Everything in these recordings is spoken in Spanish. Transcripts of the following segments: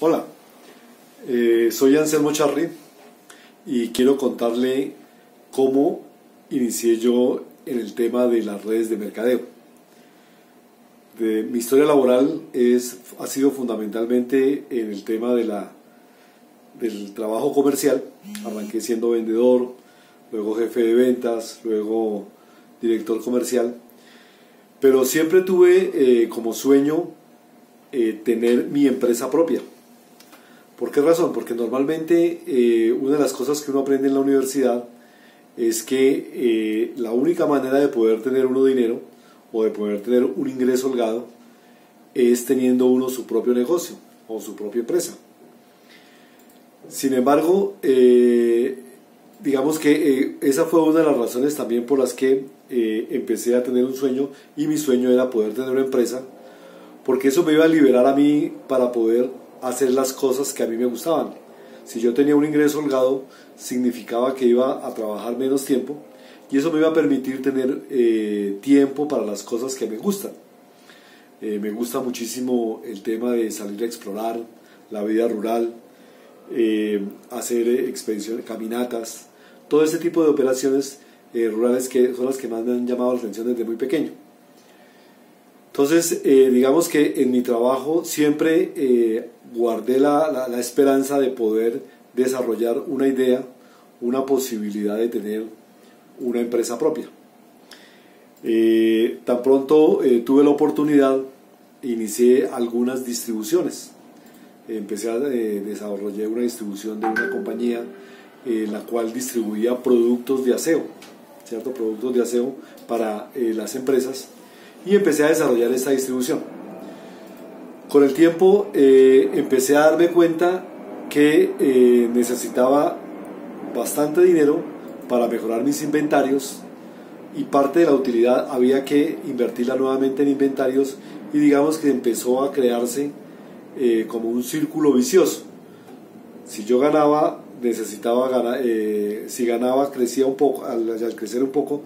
Hola, soy Anselmo Charri y quiero contarle cómo inicié yo en el tema de las redes de mercadeo. Mi historia laboral ha sido fundamentalmente en el tema del trabajo comercial. Arranqué siendo vendedor, luego jefe de ventas, luego director comercial, pero siempre tuve como sueño tener mi empresa propia. ¿Por qué razón? Porque normalmente una de las cosas que uno aprende en la universidad es que la única manera de poder tener uno dinero o de poder tener un ingreso holgado es teniendo uno su propio negocio o su propia empresa. Sin embargo, digamos que esa fue una de las razones también por las que empecé a tener un sueño, y mi sueño era poder tener una empresa, porque eso me iba a liberar a mí para poder hacer las cosas que a mí me gustaban. Si yo tenía un ingreso holgado, significaba que iba a trabajar menos tiempo, y eso me iba a permitir tener tiempo para las cosas que me gustan. Me gusta muchísimo el tema de salir a explorar la vida rural, hacer expediciones, caminatas, todo ese tipo de operaciones rurales que son las que más me han llamado la atención desde muy pequeño. Entonces, digamos que en mi trabajo siempre guardé la esperanza de poder desarrollar una idea, una posibilidad de tener una empresa propia. Tan pronto tuve la oportunidad, inicié algunas distribuciones. Desarrollé una distribución de una compañía en la cual distribuía productos de aseo, ¿cierto? Productos de aseo para las empresas, y empecé a desarrollar esta distribución. Con el tiempo empecé a darme cuenta que necesitaba bastante dinero para mejorar mis inventarios, y parte de la utilidad había que invertirla nuevamente en inventarios, y digamos que empezó a crearse como un círculo vicioso. Si yo ganaba, necesitaba ganar, si ganaba, crecía un poco. Al crecer un poco,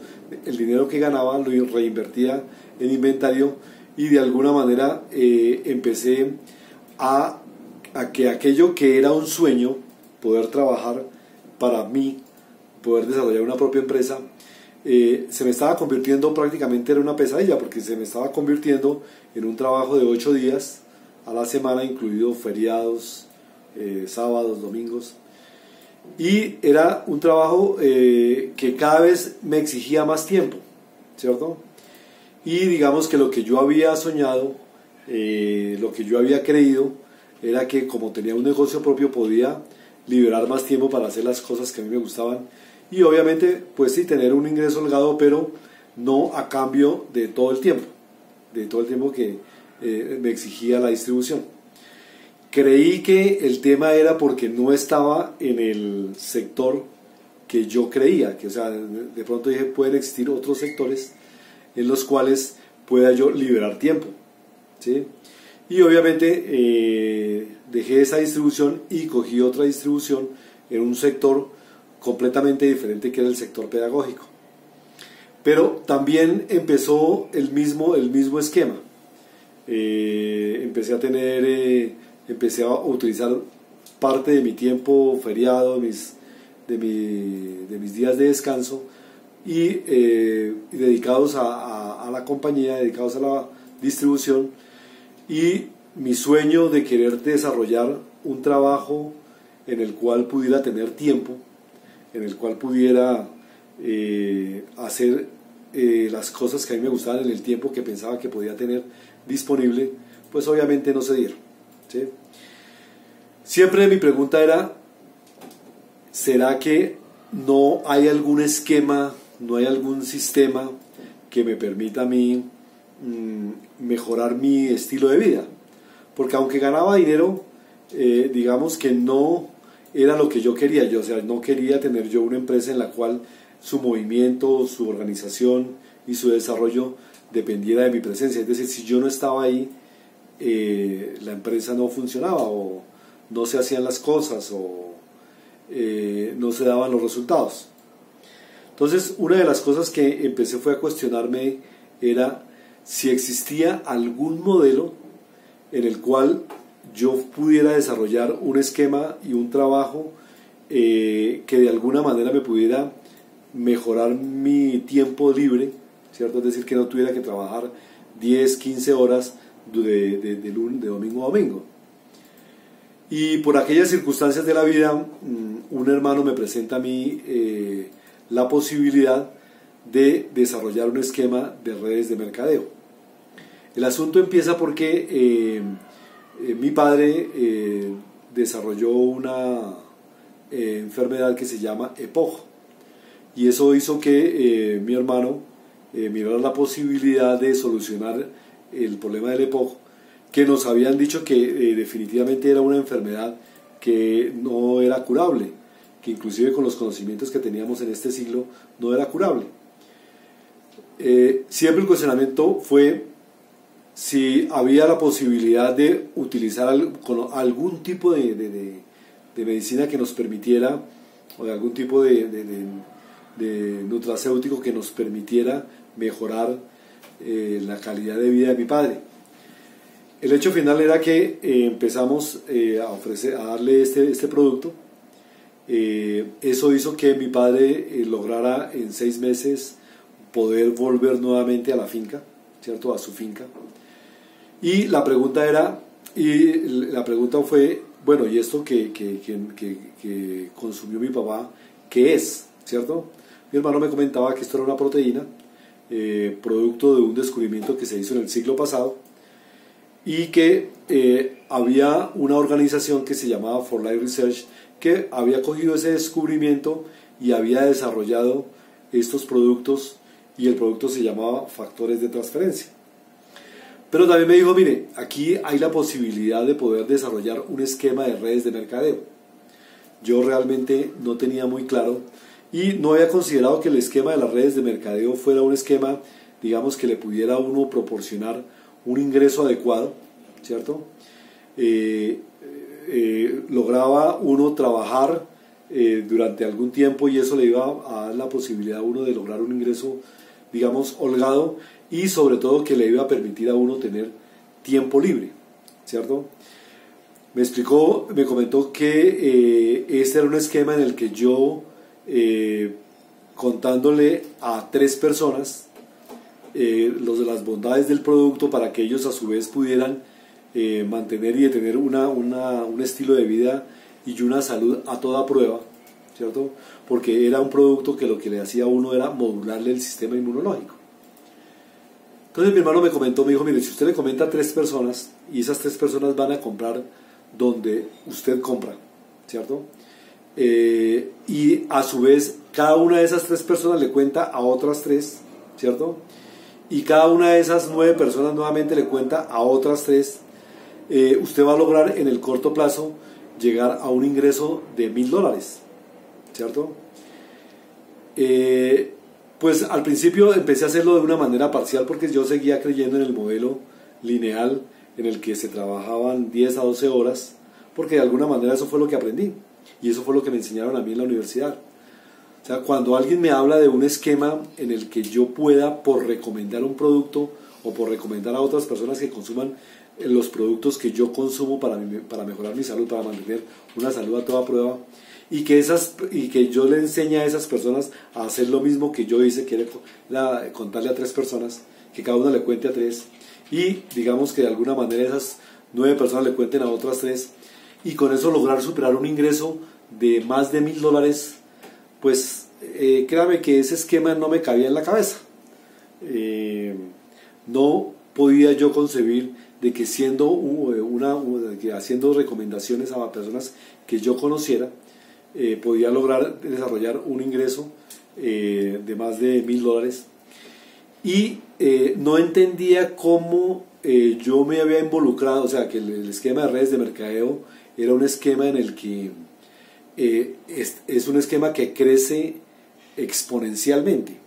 el dinero que ganaba lo reinvertía en inventario, y de alguna manera empecé a que aquello que era un sueño, poder trabajar para mí, poder desarrollar una propia empresa, se me estaba convirtiendo prácticamente en una pesadilla, porque se me estaba convirtiendo en un trabajo de 8 días a la semana, incluidos feriados, sábados, domingos, y era un trabajo que cada vez me exigía más tiempo, ¿cierto? Y digamos que lo que yo había soñado, lo que yo había creído, era que como tenía un negocio propio podía liberar más tiempo para hacer las cosas que a mí me gustaban, y obviamente pues sí, tener un ingreso holgado, pero no a cambio de todo el tiempo que me exigía la distribución. Creí que el tema era porque no estaba en el sector que yo creía, que, o sea, de pronto dije, pueden existir otros sectores en los cuales pueda yo liberar tiempo, ¿sí? Y obviamente dejé esa distribución y cogí otra distribución en un sector completamente diferente, que era el sector pedagógico. Pero también empezó el mismo esquema. Empecé a utilizar parte de mi tiempo feriado, de mis días de descanso, y dedicados a la compañía, dedicados a la distribución, y mi sueño de querer desarrollar un trabajo en el cual pudiera tener tiempo, en el cual pudiera hacer las cosas que a mí me gustaban en el tiempo que pensaba que podía tener disponible, pues obviamente no se dieron, ¿sí? Siempre mi pregunta era, ¿será que no hay algún esquema, no hay algún sistema que me permita a mí mejorar mi estilo de vida? Porque aunque ganaba dinero, digamos que no era lo que yo quería. O sea, no quería tener yo una empresa en la cual su movimiento, su organización y su desarrollo dependiera de mi presencia. Es decir, si yo no estaba ahí, la empresa no funcionaba, o no se hacían las cosas, o no se daban los resultados. Entonces, una de las cosas que empecé fue a cuestionarme era si existía algún modelo en el cual yo pudiera desarrollar un esquema y un trabajo que de alguna manera me pudiera mejorar mi tiempo libre, ¿cierto? Es decir, que no tuviera que trabajar 10, 15 horas de domingo a domingo. Y por aquellas circunstancias de la vida, un hermano me presenta a mí la posibilidad de desarrollar un esquema de redes de mercadeo. El asunto empieza porque mi padre desarrolló una enfermedad que se llama EPOC, y eso hizo que mi hermano mirara la posibilidad de solucionar el problema del EPOC, que nos habían dicho que definitivamente era una enfermedad que no era curable, que inclusive con los conocimientos que teníamos en este siglo no era curable. Siempre el cuestionamiento fue si había la posibilidad de utilizar algún tipo de medicina que nos permitiera, o de algún tipo de nutracéutico que nos permitiera mejorar la calidad de vida de mi padre. El hecho final era que empezamos a darle este producto. Eso hizo que mi padre lograra en 6 meses poder volver nuevamente a la finca, ¿cierto? A su finca. Y la pregunta fue, bueno, ¿y esto que consumió mi papá, qué es? ¿Cierto? Mi hermano me comentaba que esto era una proteína, producto de un descubrimiento que se hizo en el siglo pasado, y que había una organización que se llamaba For Life Research que había cogido ese descubrimiento y había desarrollado estos productos, y el producto se llamaba factores de transferencia. Pero también me dijo, mire, aquí hay la posibilidad de poder desarrollar un esquema de redes de mercadeo. Yo realmente no tenía muy claro y no había considerado que el esquema de las redes de mercadeo fuera un esquema, digamos, que le pudiera a uno proporcionar un ingreso adecuado, ¿cierto? Lograba uno trabajar durante algún tiempo y eso le iba a dar la posibilidad a uno de lograr un ingreso, digamos, holgado, y sobre todo que le iba a permitir a uno tener tiempo libre, ¿cierto? Me comentó que este era un esquema en el que yo, contándole a 3 personas los de las bondades del producto para que ellos a su vez pudieran mantener y tener un estilo de vida y una salud a toda prueba, ¿cierto? Porque era un producto que lo que le hacía a uno era modularle el sistema inmunológico. Entonces mi hermano me dijo, mire, si usted le comenta a 3 personas y esas 3 personas van a comprar donde usted compra, ¿cierto? Y a su vez cada una de esas 3 personas le cuenta a otras 3, ¿cierto? Y cada una de esas 9 personas nuevamente le cuenta a otras 3, usted va a lograr en el corto plazo llegar a un ingreso de $1,000, ¿cierto? Pues al principio empecé a hacerlo de una manera parcial porque yo seguía creyendo en el modelo lineal en el que se trabajaban 10 a 12 horas, porque de alguna manera eso fue lo que aprendí y eso fue lo que me enseñaron a mí en la universidad. O sea, cuando alguien me habla de un esquema en el que yo pueda, por recomendar un producto o por recomendar a otras personas que consuman los productos que yo consumo para mejorar mi salud, para mantener una salud a toda prueba, y que yo le enseñe a esas personas a hacer lo mismo que yo hice, que era contarle a 3 personas, que cada una le cuente a 3, y digamos que de alguna manera esas 9 personas le cuenten a otras 3, y con eso lograr superar un ingreso de más de $1,000, pues créame que ese esquema no me cabía en la cabeza. No podía yo concebir de que haciendo recomendaciones a personas que yo conociera, podía lograr desarrollar un ingreso de más de $1,000, y no entendía cómo yo me había involucrado. O sea, que el esquema de redes de mercadeo era un esquema en el que es un esquema que crece exponencialmente.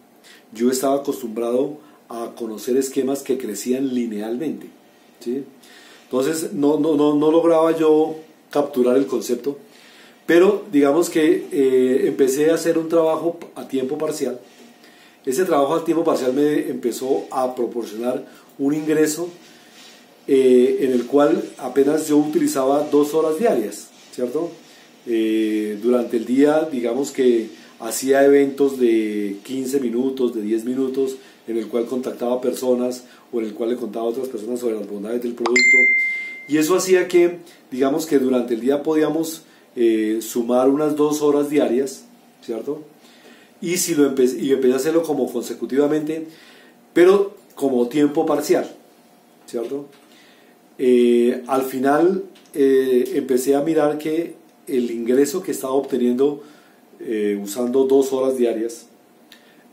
Yo estaba acostumbrado a conocer esquemas que crecían linealmente, ¿sí? Entonces no lograba yo capturar el concepto, pero digamos que empecé a hacer un trabajo a tiempo parcial. Ese trabajo a tiempo parcial me empezó a proporcionar un ingreso en el cual apenas yo utilizaba 2 horas diarias, ¿cierto? Durante el día, digamos que hacía eventos de 15 minutos, de 10 minutos, en el cual contactaba personas o en el cual le contaba a otras personas sobre las bondades del producto. Y eso hacía que, digamos que durante el día podíamos sumar unas 2 horas diarias, ¿cierto? Y empecé a hacerlo como consecutivamente, pero como tiempo parcial, ¿cierto? Al final empecé a mirar que el ingreso que estaba obteniendo usando 2 horas diarias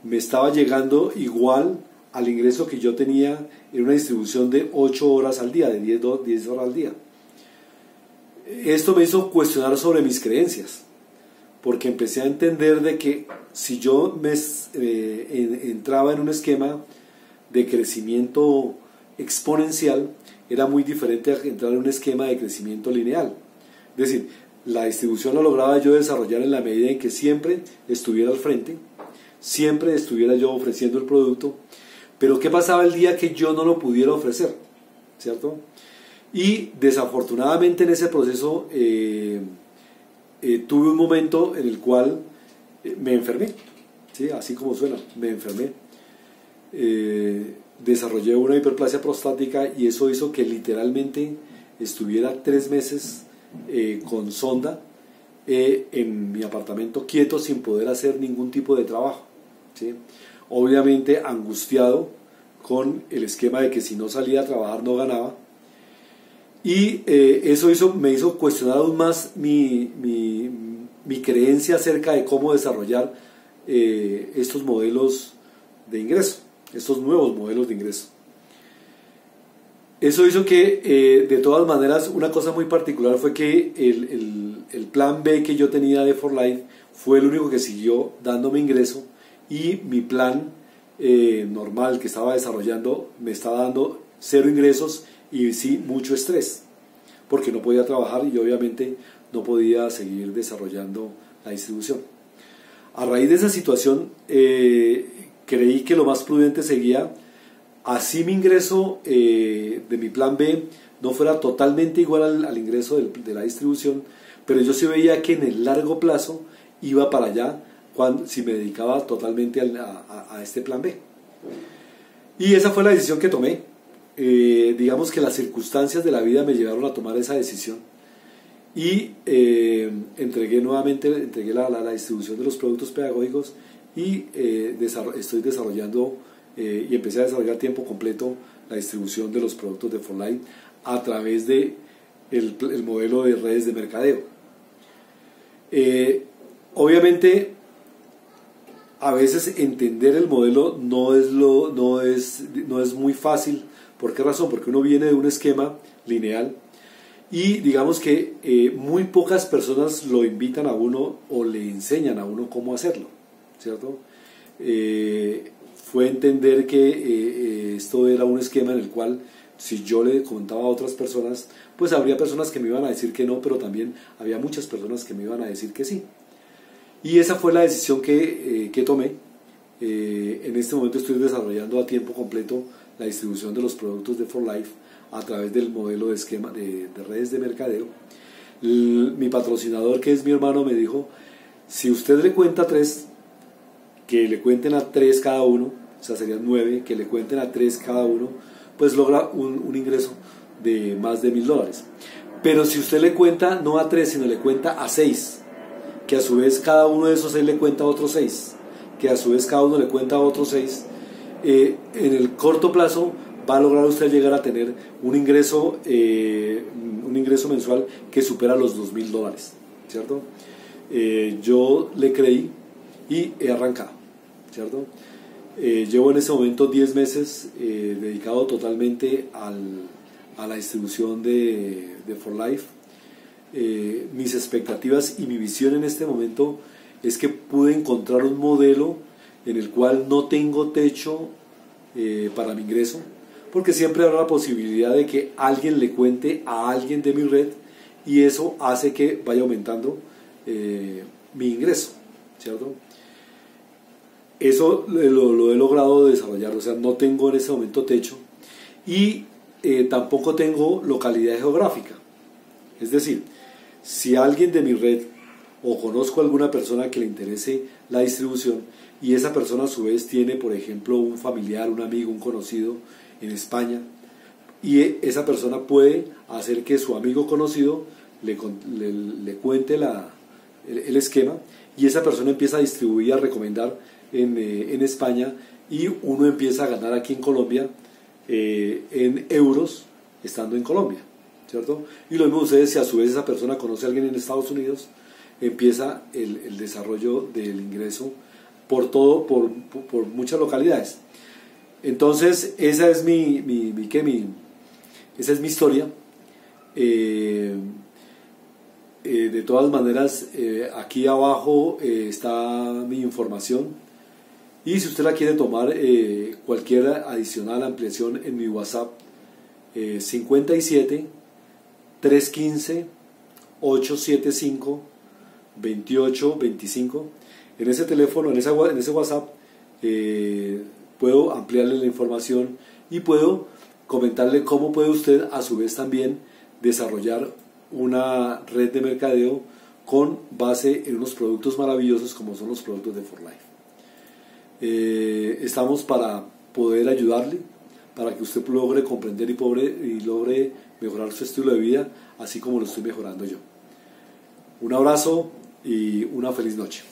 me estaba llegando igual al ingreso que yo tenía en una distribución de 8 horas al día, de 10 horas al día. Esto me hizo cuestionar sobre mis creencias, porque empecé a entender de que si yo entraba en un esquema de crecimiento exponencial, era muy diferente a entrar en un esquema de crecimiento lineal. Es decir, la distribución la lograba yo desarrollar en la medida en que siempre estuviera al frente, siempre estuviera yo ofreciendo el producto, pero ¿qué pasaba el día que yo no lo pudiera ofrecer? ¿Cierto? Y desafortunadamente en ese proceso tuve un momento en el cual me enfermé, ¿sí? Así como suena, me enfermé. Desarrollé una hiperplasia prostática y eso hizo que literalmente estuviera 3 meses con sonda en mi apartamento quieto sin poder hacer ningún tipo de trabajo, ¿sí? Obviamente angustiado con el esquema de que si no salía a trabajar no ganaba, y eso me hizo cuestionar aún más mi creencia acerca de cómo desarrollar estos modelos de ingreso, estos nuevos modelos de ingreso. Eso hizo que, de todas maneras, una cosa muy particular fue que el plan B que yo tenía de For Life fue el único que siguió dándome ingreso, y mi plan normal que estaba desarrollando me estaba dando 0 ingresos y sí mucho estrés, porque no podía trabajar y obviamente no podía seguir desarrollando la distribución. A raíz de esa situación creí que lo más prudente seguía, así mi ingreso de mi plan B no fuera totalmente igual al ingreso de la distribución, pero yo sí veía que en el largo plazo iba para allá si me dedicaba totalmente a este plan B. Y esa fue la decisión que tomé. Digamos que las circunstancias de la vida me llevaron a tomar esa decisión y entregué la distribución de los productos pedagógicos y estoy desarrollando y empecé a desarrollar a tiempo completo la distribución de los productos de For Life a través de el modelo de redes de mercadeo. Obviamente a veces entender el modelo no es muy fácil. ¿Por qué razón? Porque uno viene de un esquema lineal y digamos que muy pocas personas lo invitan a uno o le enseñan a uno cómo hacerlo, ¿cierto? Fue entender que esto era un esquema en el cual si yo le contaba a otras personas, pues habría personas que me iban a decir que no, pero también había muchas personas que me iban a decir que sí. Y esa fue la decisión que tomé. En este momento estoy desarrollando a tiempo completo la distribución de los productos de For Life a través del modelo de esquema de redes de mercadeo. Mi patrocinador, que es mi hermano, me dijo: si usted le cuenta 3, que le cuenten a 3 cada uno, o sea serían 9, que le cuenten a 3 cada uno, pues logra un ingreso de más de $1000. Pero si usted le cuenta no a 3, sino le cuenta a 6, que a su vez cada uno de esos 6 le cuenta a otros 6, que a su vez cada uno le cuenta a otros 6, en el corto plazo va a lograr usted llegar a tener un ingreso mensual que supera los $2000, ¿cierto? Yo le creí y he arrancado, ¿cierto? Llevo en ese momento 10 meses dedicado totalmente a la distribución de For Life. Mis expectativas y mi visión en este momento es que pude encontrar un modelo en el cual no tengo techo para mi ingreso, porque siempre habrá la posibilidad de que alguien le cuente a alguien de mi red y eso hace que vaya aumentando mi ingreso, ¿cierto? Eso lo he logrado desarrollar, o sea, no tengo en ese momento techo y tampoco tengo localidad geográfica. Es decir, si alguien de mi red o conozco a alguna persona que le interese la distribución y esa persona a su vez tiene, por ejemplo, un familiar, un amigo, un conocido en España, y esa persona puede hacer que su amigo conocido le cuente el esquema, y esa persona empieza a distribuir, a recomendar en España, y uno empieza a ganar aquí en Colombia en euros estando en Colombia, ¿cierto? Y lo mismo sucede si a su vez esa persona conoce a alguien en Estados Unidos, empieza el desarrollo del ingreso por muchas localidades. Entonces esa es esa es mi historia. De todas maneras, aquí abajo está mi información, y si usted la quiere tomar, cualquier adicional ampliación en mi WhatsApp, 57 315 875 2825. En ese teléfono, en ese WhatsApp, puedo ampliarle la información y puedo comentarle cómo puede usted a su vez también desarrollar una red de mercadeo con base en unos productos maravillosos como son los productos de For Life. Estamos para poder ayudarle, para que usted logre comprender y logre mejorar su estilo de vida, así como lo estoy mejorando yo. Un abrazo y una feliz noche.